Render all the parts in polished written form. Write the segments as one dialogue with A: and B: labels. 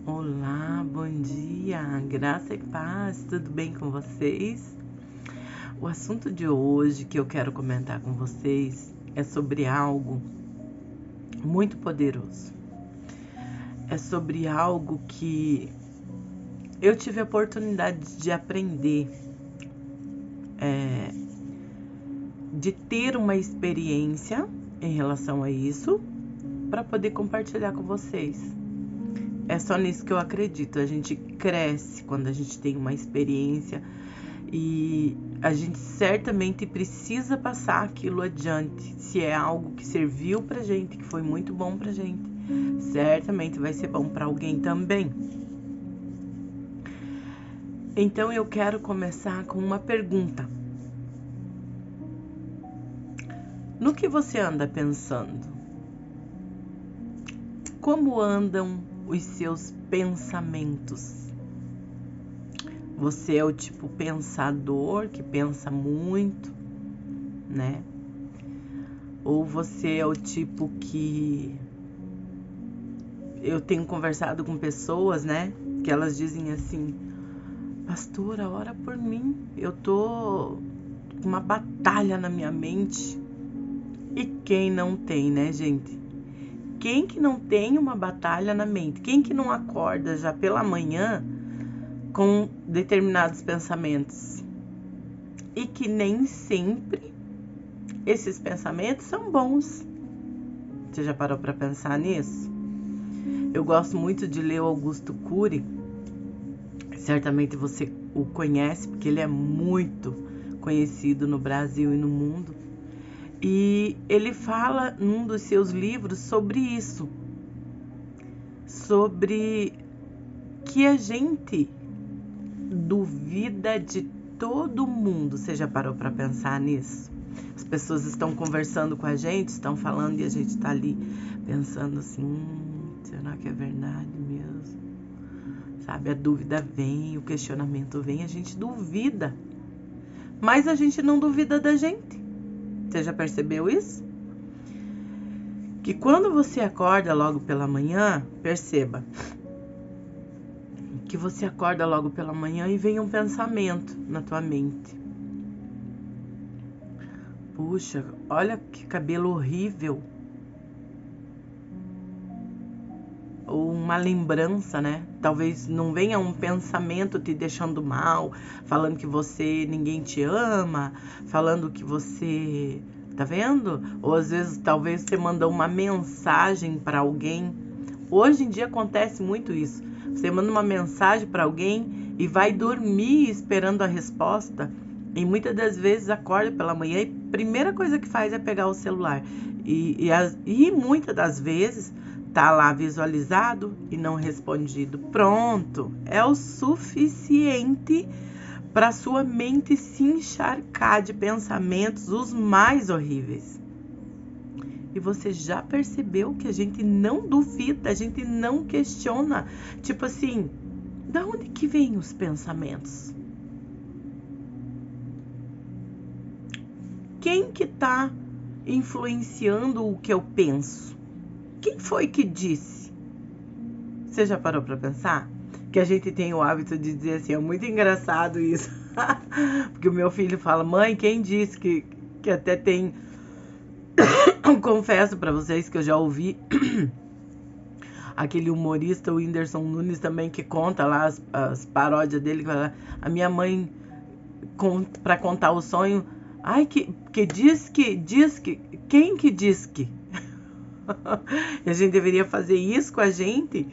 A: Olá, bom dia, graça e paz, tudo bem com vocês? O assunto de hoje que eu quero comentar com vocês é sobre algo muito poderoso. É sobre algo que eu tive a oportunidade de aprender, de ter uma experiência em relação a isso, para poder compartilhar com vocês. É só nisso que eu acredito. A gente cresce quando a gente tem uma experiência e a gente certamente precisa passar aquilo adiante. Se é algo que serviu pra gente, que foi muito bom pra gente, certamente vai ser bom pra alguém também. Então eu quero começar com uma pergunta. No que você anda pensando? Como andam os seus pensamentos? Você é o tipo pensador que pensa muito, né? Ou você é o tipo que... Eu tenho conversado com pessoas, né? Que elas dizem assim: pastora, ora por mim. Eu tô com uma batalha na minha mente. E quem não tem, né, gente? Quem que não tem uma batalha na mente? Quem que não acorda já pela manhã com determinados pensamentos? E que nem sempre esses pensamentos são bons. Você já parou para pensar nisso? Eu gosto muito de ler o Augusto Cury. Certamente você o conhece, porque ele é muito conhecido no Brasil e no mundo. E ele fala num dos seus livros sobre isso. Sobre que a gente duvida de todo mundo. Você já parou para pensar nisso? As pessoas estão conversando com a gente, estão falando e a gente está ali pensando assim: será que é verdade mesmo? Sabe, a dúvida vem, o questionamento vem, a gente duvida. Mas a gente não duvida da gente. Você já percebeu isso? Que quando você acorda logo pela manhã, perceba que você acorda logo pela manhã e vem um pensamento na tua mente. Puxa, olha que cabelo horrível. Ou uma lembrança, né? Talvez não venha um pensamento te deixando mal, falando que ninguém te ama, falando que você, tá vendo? Ou às vezes talvez você manda uma mensagem para alguém. Hoje em dia acontece muito isso. Você manda uma mensagem para alguém e vai dormir esperando a resposta. E muitas das vezes acorda pela manhã e a primeira coisa que faz é pegar o celular. E muitas das vezes tá lá visualizado e não respondido. Pronto, é o suficiente para sua mente se encharcar de pensamentos os mais horríveis. E você já percebeu que a gente não duvida, a gente não questiona. Tipo assim, da onde que vêm os pensamentos? Quem que tá influenciando o que eu penso? Quem foi que disse? Você já parou para pensar? Que a gente tem o hábito de dizer assim, é muito engraçado isso. Porque o meu filho fala: mãe, quem disse que até tem... Confesso para vocês que eu já ouvi aquele humorista, o Whindersson Nunes, também, que conta lá as paródias dele. A minha mãe, para contar o sonho, ai, que diz que, quem que diz que? E a gente deveria fazer isso com a gente,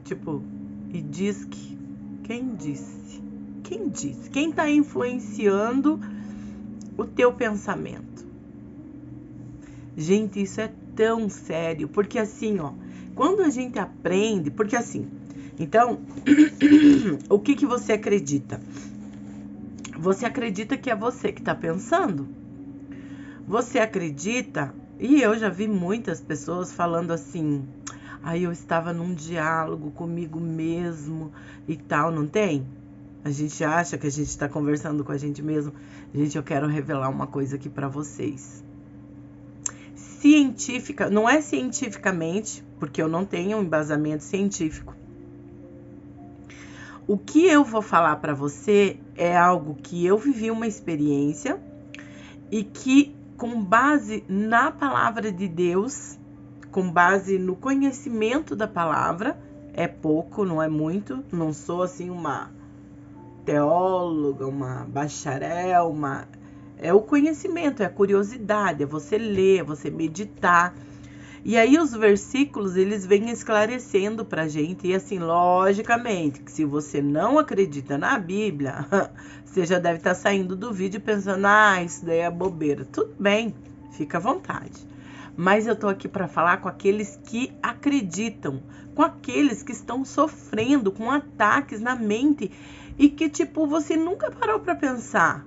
A: tipo, e diz que, quem disse? Quem disse? Quem tá influenciando o teu pensamento? Gente, isso é tão sério, porque assim, ó, quando a gente aprende, porque assim, então, o que você acredita? Você acredita que é você que tá pensando? Você acredita, e eu já vi muitas pessoas falando assim: aí eu estava num diálogo comigo mesmo e tal, não tem? A gente acha que a gente está conversando com a gente mesmo. Gente, eu quero revelar uma coisa aqui para vocês. Científica, não é cientificamente, porque eu não tenho um embasamento científico, O que eu vou falar para você é algo que eu vivi uma experiência e que, com base na palavra de Deus, com base no conhecimento da palavra, é pouco, não é muito, não sou assim uma teóloga, uma bacharel, é o conhecimento, é a curiosidade, é você ler, é você meditar. E aí os versículos, eles vêm esclarecendo pra gente, e assim, logicamente, que se você não acredita na Bíblia, você já deve estar saindo do vídeo pensando, isso daí é bobeira. Tudo bem, fica à vontade. Mas eu tô aqui para falar com aqueles que acreditam, com aqueles que estão sofrendo com ataques na mente e que, tipo, você nunca parou para pensar.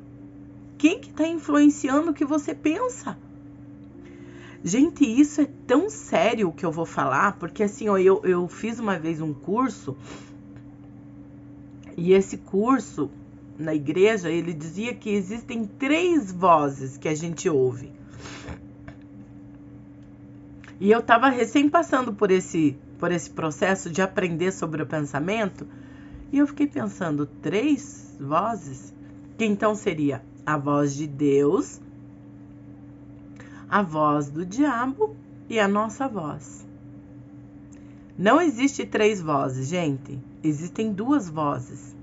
A: Quem que tá influenciando o que você pensa? Gente, isso é tão sério o que eu vou falar, porque assim, ó, eu fiz uma vez um curso, e esse curso, na igreja, ele dizia que existem 3 vozes que a gente ouve. E eu tava recém passando por esse processo de aprender sobre o pensamento, e eu fiquei pensando, 3 vozes? Que então seria a voz de Deus, a voz do diabo e a nossa voz. Não existe 3 vozes, gente. Existem 2 vozes.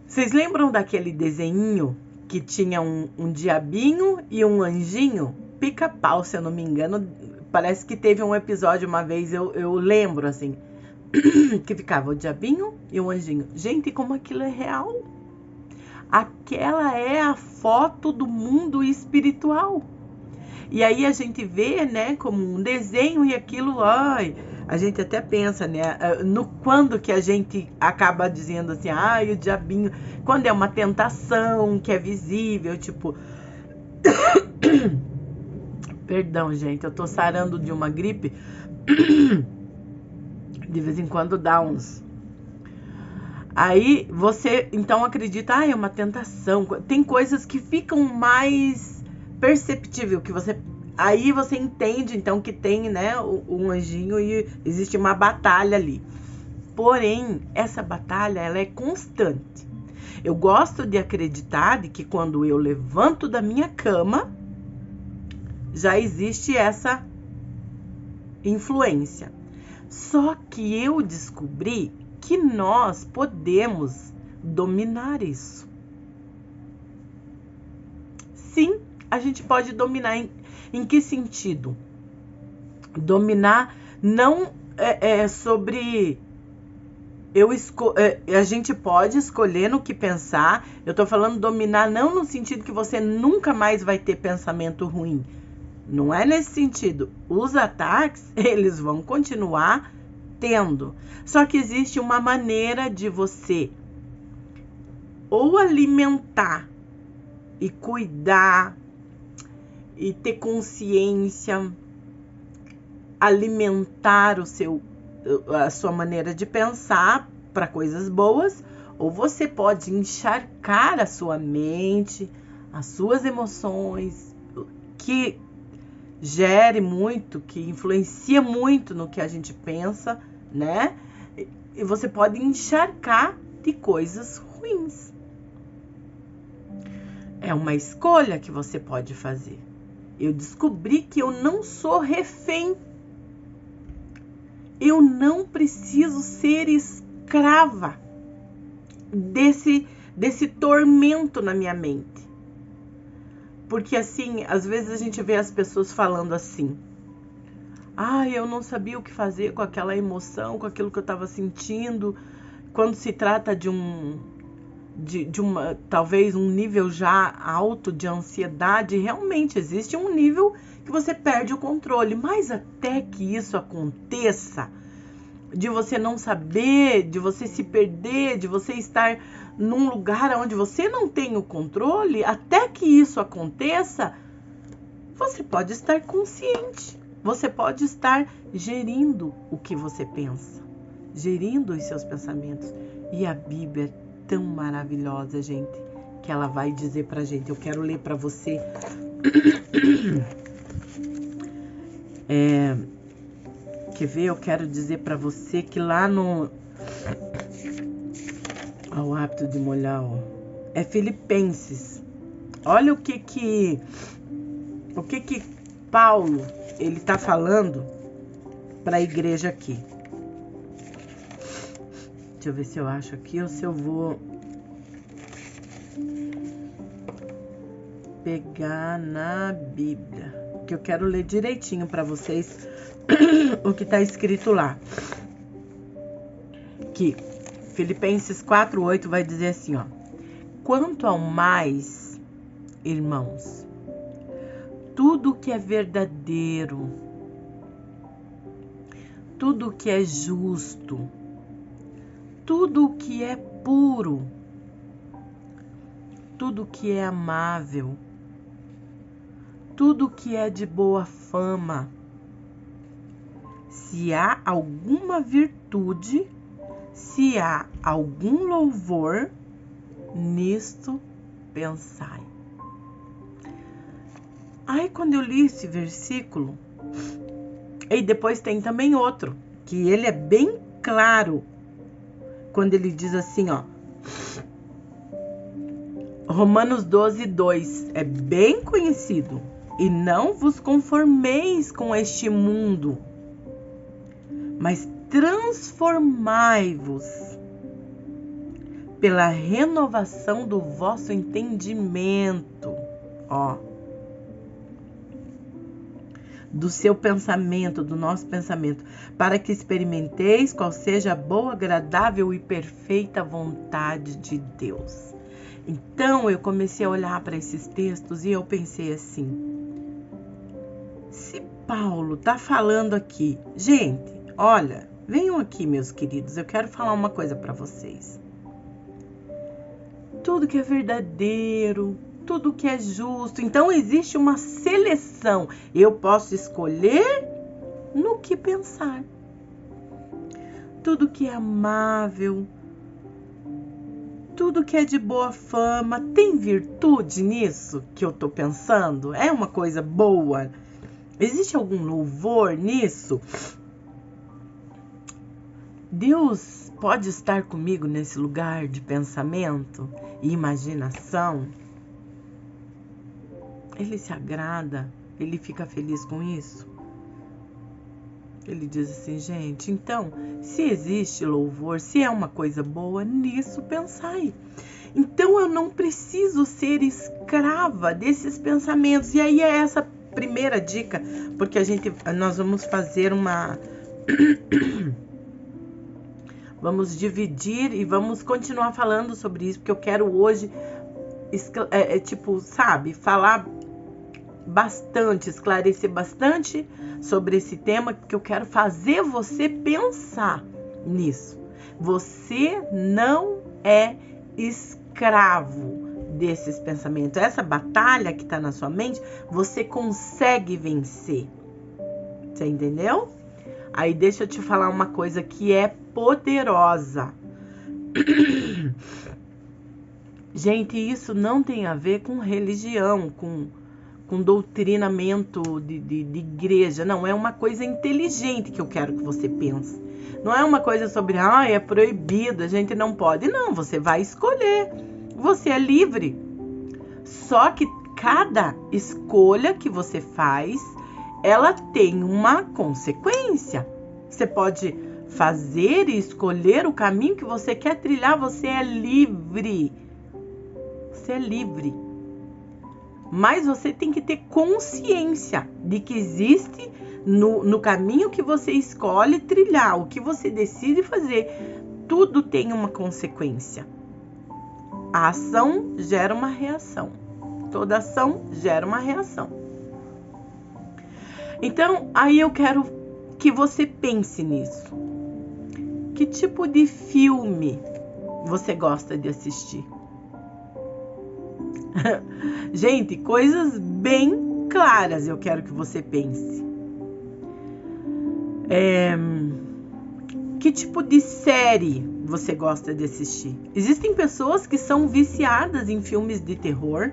A: Vocês lembram daquele desenho que tinha um diabinho e um anjinho? Pica-pau, se eu não me engano. Parece que teve um episódio uma vez, eu lembro assim, que ficava o diabinho e o anjinho. Gente, como aquilo é real? Aquela é a foto do mundo espiritual. E aí a gente vê, né, como um desenho e aquilo, a gente até pensa, né, no quando que a gente acaba dizendo assim, o diabinho, quando é uma tentação que é visível, tipo... Perdão, gente, eu tô sarando de uma gripe. De vez em quando dá uns... Aí você, então, acredita, é uma tentação. Tem coisas que ficam mais perceptível, que você... Aí você entende, então, que tem, né, um anjinho e existe uma batalha ali. Porém, essa batalha, ela é constante. Eu gosto de acreditar de que quando eu levanto da minha cama, já existe essa influência. Só que eu descobri que nós podemos dominar isso. Sim, a gente pode dominar. Em que sentido? Dominar não é sobre... a gente pode escolher no que pensar. Eu tô falando dominar não no sentido que você nunca mais vai ter pensamento ruim. Não é nesse sentido. Os ataques, eles vão continuar tendo. Só que existe uma maneira de você ou alimentar e cuidar e ter consciência, alimentar a sua maneira de pensar para coisas boas, ou você pode encharcar a sua mente, as suas emoções, que gere muito, que influencia muito no que a gente pensa, né? E você pode encharcar de coisas ruins. É uma escolha que você pode fazer. Eu descobri que eu não sou refém. Eu não preciso ser escrava desse tormento na minha mente. Porque assim, às vezes a gente vê as pessoas falando assim, eu não sabia o que fazer com aquela emoção, com aquilo que eu estava sentindo. Quando se trata de uma, talvez um nível já alto de ansiedade, realmente existe um nível que você perde o controle. Mas até que isso aconteça, de você não saber, de você se perder, de você estar num lugar onde você não tem o controle, até que isso aconteça, você pode estar consciente. Você pode estar gerindo o que você pensa, gerindo os seus pensamentos. E a Bíblia é tão maravilhosa, gente, que ela vai dizer pra gente. Eu quero ler pra você. Quer ver? Eu quero dizer pra você que lá no ao hábito de molhar, ó. É Filipenses. Olha o que Paulo ele tá falando para a igreja aqui. Deixa eu ver se eu acho aqui ou se eu vou pegar na Bíblia, que eu quero ler direitinho para vocês o que tá escrito lá. Que Filipenses 4:8 vai dizer assim, ó: quanto ao mais, irmãos, tudo que é verdadeiro, tudo que é justo, tudo que é puro, tudo que é amável, tudo que é de boa fama, se há alguma virtude, se há algum louvor, nisto pensai. Aí quando eu li esse versículo, e depois tem também outro, que ele é bem claro, quando ele diz assim, ó, Romanos 12:2, é bem conhecido. E não vos conformeis com este mundo, mas transformai-vos pela renovação do vosso entendimento, ó, do seu pensamento, do nosso pensamento, para que experimenteis qual seja a boa, agradável e perfeita vontade de Deus. Então eu comecei a olhar para esses textos e eu pensei assim, se Paulo tá falando aqui, gente, olha, venham aqui, meus queridos, eu quero falar uma coisa para vocês. Tudo que é verdadeiro, tudo que é justo, então existe uma seleção. Eu posso escolher no que pensar. Tudo que é amável, tudo que é de boa fama, tem virtude nisso que eu tô pensando? É uma coisa boa? Existe algum louvor nisso? Deus pode estar comigo nesse lugar de pensamento e imaginação? Ele se agrada? Ele fica feliz com isso? Ele diz assim, gente, então, se existe louvor, se é uma coisa boa, nisso pensai. Então, eu não preciso ser escrava desses pensamentos. E aí é essa primeira dica, porque nós vamos fazer uma... Vamos dividir e vamos continuar falando sobre isso, porque eu quero hoje, falar bastante, esclarecer bastante sobre esse tema, porque eu quero fazer você pensar nisso. Você não é escravo desses pensamentos. Essa batalha que está na sua mente, você consegue vencer. Você entendeu? Aí deixa eu te falar uma coisa que é poderosa. Gente, isso não tem a ver com religião, com doutrinamento de igreja. Não, é uma coisa inteligente que eu quero que você pense. Não é uma coisa sobre, é proibido, a gente não pode. Não, você vai escolher. Você é livre. Só que cada escolha que você faz, ela tem uma consequência. Você pode fazer e escolher o caminho que você quer trilhar. Você é livre. Você é livre. Mas você tem que ter consciência de que existe no caminho que você escolhe trilhar, o que você decide fazer, tudo tem uma consequência. A ação gera uma reação. Toda ação gera uma reação. Então, aí eu quero que você pense nisso. Que tipo de filme você gosta de assistir? Gente, coisas bem claras eu quero que você pense. Que tipo de série você gosta de assistir? Existem pessoas que são viciadas em filmes de terror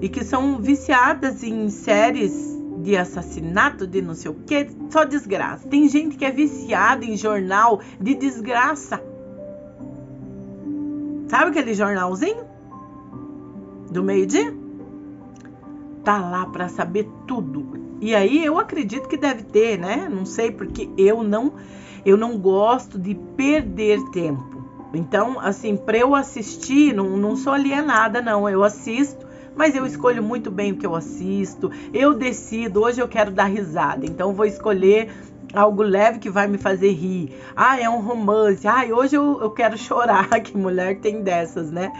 A: e que são viciadas em séries de assassinato, de não sei o que, só desgraça. Tem gente que é viciada em jornal de desgraça. Sabe aquele jornalzinho do meio-dia? Tá lá para saber tudo. E aí eu acredito que deve ter, né? Não sei, porque eu não gosto de perder tempo. Então, assim, para eu assistir, não sou alienada, não. Eu assisto, mas eu escolho muito bem o que eu assisto. Eu decido, hoje eu quero dar risada, então eu vou escolher algo leve que vai me fazer rir. Ah, é um romance. Ah, hoje eu quero chorar. Que mulher tem dessas, né?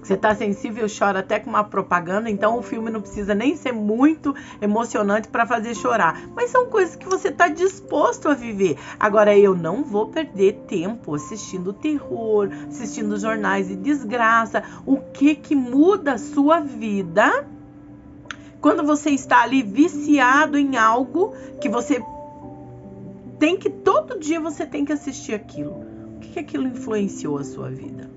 A: Você tá sensível, chora até com uma propaganda, então o filme não precisa nem ser muito emocionante para fazer chorar. Mas são coisas que você tá disposto a viver. Agora, eu não vou perder tempo assistindo terror, assistindo jornais de desgraça. O que muda a sua vida quando você está ali viciado em algo que você tem que, todo dia você tem que assistir aquilo? O que aquilo influenciou a sua vida?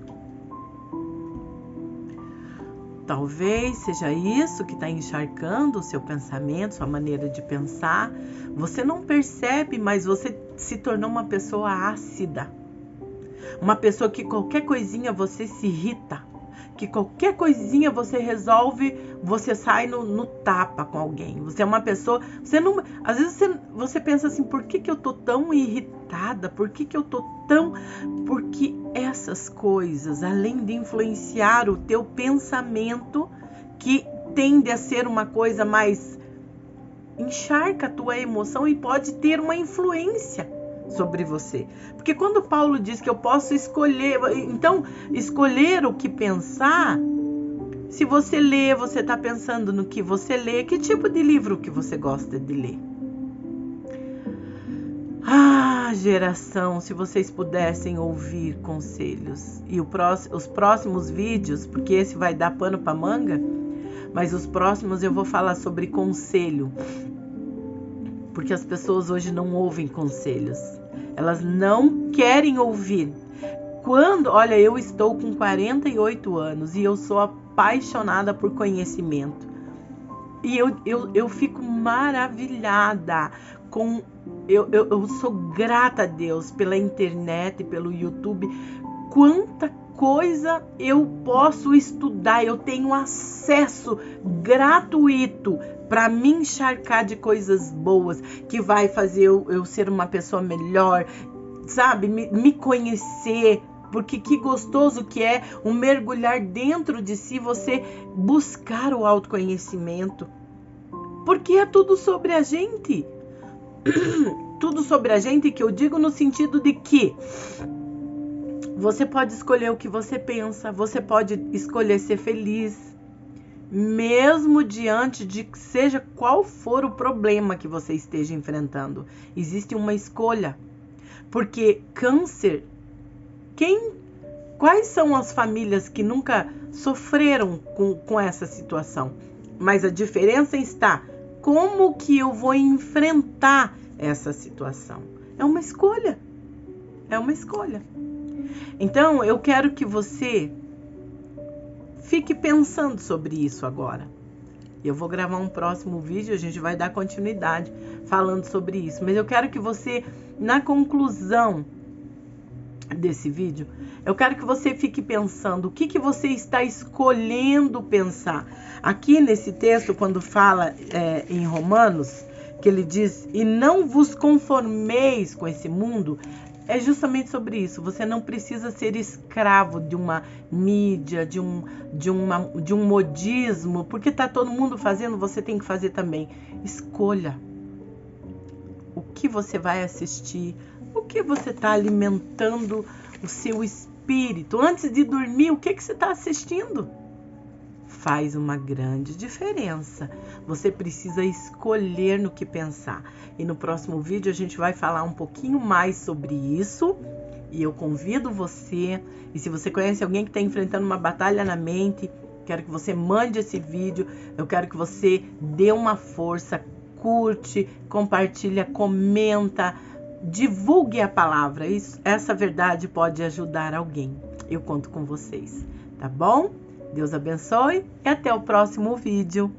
A: Talvez seja isso que está encharcando o seu pensamento, sua maneira de pensar. Você não percebe, mas você se tornou uma pessoa ácida. Uma pessoa que qualquer coisinha você se irrita. Que qualquer coisinha você resolve, você sai no tapa com alguém. Você é uma pessoa... às vezes você pensa assim, por que eu tô tão irritada? Por que eu tô tão... Porque essas coisas, além de influenciar o teu pensamento, que tende a ser uma coisa mais... encharca a tua emoção e pode ter uma influência sobre você. Porque quando Paulo diz que eu posso escolher, então escolher o que pensar, se você lê, você está pensando no que você lê, que tipo de livro que você gosta de ler? Ah, geração, se vocês pudessem ouvir conselhos. E os próximos vídeos, porque esse vai dar pano para manga, mas os próximos eu vou falar sobre conselho. Porque as pessoas hoje não ouvem conselhos. Elas não querem ouvir. Olha, eu estou com 48 anos e eu sou apaixonada por conhecimento. E eu fico maravilhada com... Eu sou grata a Deus pela internet, pelo YouTube. Quanta coisa eu posso estudar. Eu tenho acesso gratuito para me encharcar de coisas boas, que vai fazer eu ser uma pessoa melhor, sabe? Me conhecer, porque que gostoso que é um mergulhar dentro de si, você buscar o autoconhecimento, porque é tudo sobre a gente. Tudo sobre a gente, que eu digo no sentido de que você pode escolher o que você pensa, você pode escolher ser feliz, mesmo diante de seja qual for o problema que você esteja enfrentando. Existe uma escolha. Porque câncer, quais são as famílias que nunca sofreram com essa situação? Mas a diferença está como que eu vou enfrentar essa situação. É uma escolha. É uma escolha. Então, eu quero que você fique pensando sobre isso agora. Eu vou gravar um próximo vídeo, a gente vai dar continuidade falando sobre isso. Mas eu quero que você, na conclusão desse vídeo, eu quero que você fique pensando o que você está escolhendo pensar. Aqui nesse texto, quando fala em Romanos, que ele diz, e não vos conformeis com esse mundo, é justamente sobre isso. Você não precisa ser escravo de uma mídia, de um modismo, porque está todo mundo fazendo, você tem que fazer também. Escolha o que você vai assistir, o que você está alimentando o seu espírito. Antes de dormir, o que você está assistindo? Faz uma grande diferença. Você precisa escolher no que pensar. E no próximo vídeo a gente vai falar um pouquinho mais sobre isso. E eu convido você, e se você conhece alguém que está enfrentando uma batalha na mente, quero que você mande esse vídeo. Eu quero que você dê uma força, curte, compartilha, comenta, divulgue a palavra. Essa verdade pode ajudar alguém. Eu conto com vocês, tá bom? Deus abençoe e até o próximo vídeo.